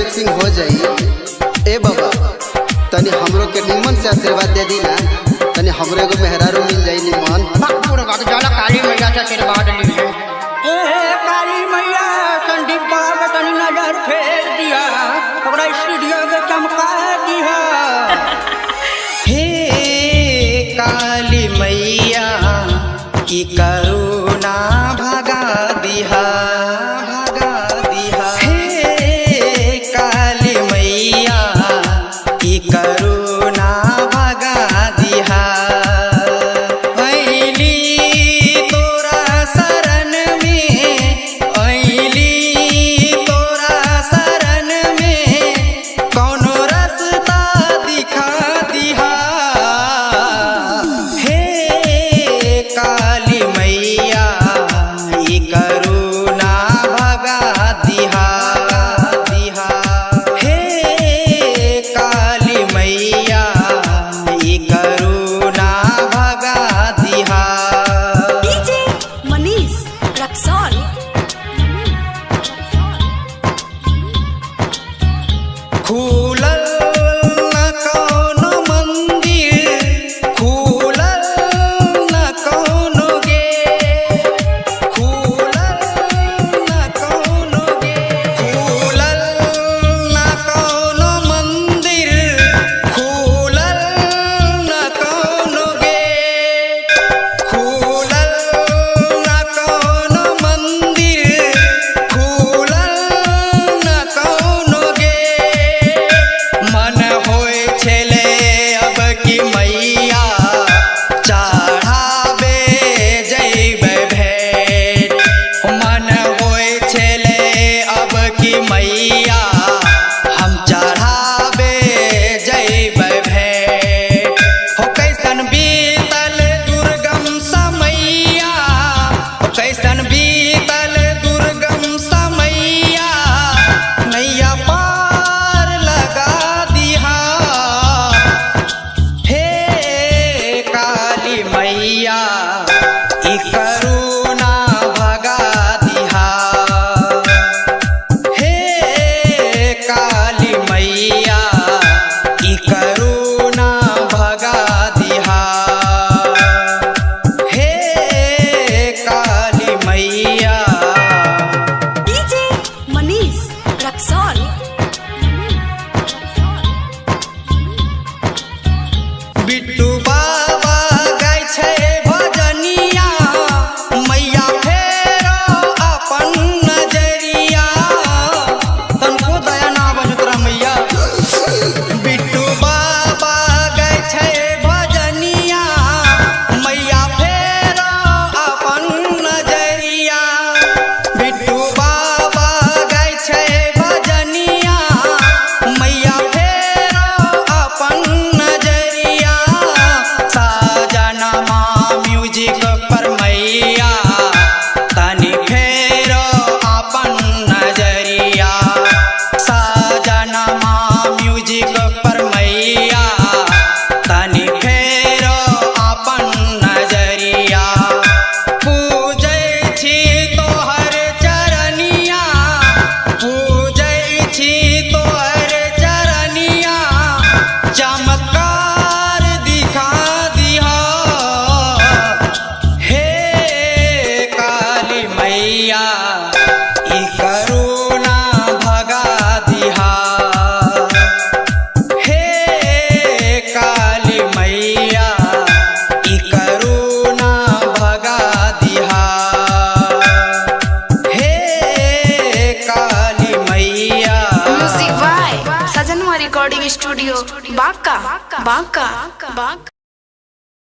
Mixing हो जाई। ए बाबा तनी हमरो के निमन से आशीर्वाद दे दी ना, तनी हमरे को मेहरारू मिल जाई निमन। पूरा वक्त जाला काली मैया से आशीर्वाद लीजिए। ए काली मैया संदीप बाबा तनी नजर फेर दिया, ओकरा स्टूडियो के चमका दिया। हे काली मैया की करुणा भगा दिहा, भगा दिहा। हे काली मैया की करुणा भगा दिहा। ऐली तोरा शरण में, ऐली तोरा शरण में, कौनो रास्ता दिखा दिहा। हे काली मैया ई करुणा भगा दिहा, दिहा। हे काली मैया ई करुणा भगा दिहा। डीजे मनीष रक्सौल। खुलल न कौनो मंदिर, खुलल न कौनो गेट, खुलल न कौनो गेट, खुलल न कौनो मंदिर, खुलल न कौनो गेट, खुलल न कौनो मंदिर, खुलल न कौनो गेट। मन होय छेले अब की मैया चढ़ावे जैबै भेंट। मन होय छेले अब की मैया हम चढ़ावे जैबै भेंट। हो कैसन बीतल दुर्गम समैया, हो कैसन बीतल दुर्गम समैया, नैया पार लगा दिहा। हे काली मैया ई करुणा भगा दिहा। हे काली मैया ई करुणा भगा दिहा। हे काली मैया। डीजे मनीष रक्सौल। बिट्टू बाबा गाय छै भजनिया, मैया फेरो अपन नजरिया। तनको दया ना बन तोरा मैया। बिट्टू बाबा गाय छै भजनिया, मैया फेरो अपन नजरिया। बिट्टू बाबा गाय छै भजनिया, मैया फेरो अपन नजरिया। साजनमा म्यूजिक पर मैया तनी फेरो अपन नजरिया। साजनमा म्यूजिक पर मैया तनी फेरो अपन नजरिया। पूजै छी तोहर चरनिया, पूजै छी तोहर चरनिया, चमत्कार दिखा दिहा। हे काली मैया ई करुणा भगा दिहा। हे काली मैया ई करुणा भगा दिहा। हे काली मैया। म्यूजिक बाय सजनवा रिकॉर्डिंग स्टूडियो बांका, बांका, बांका।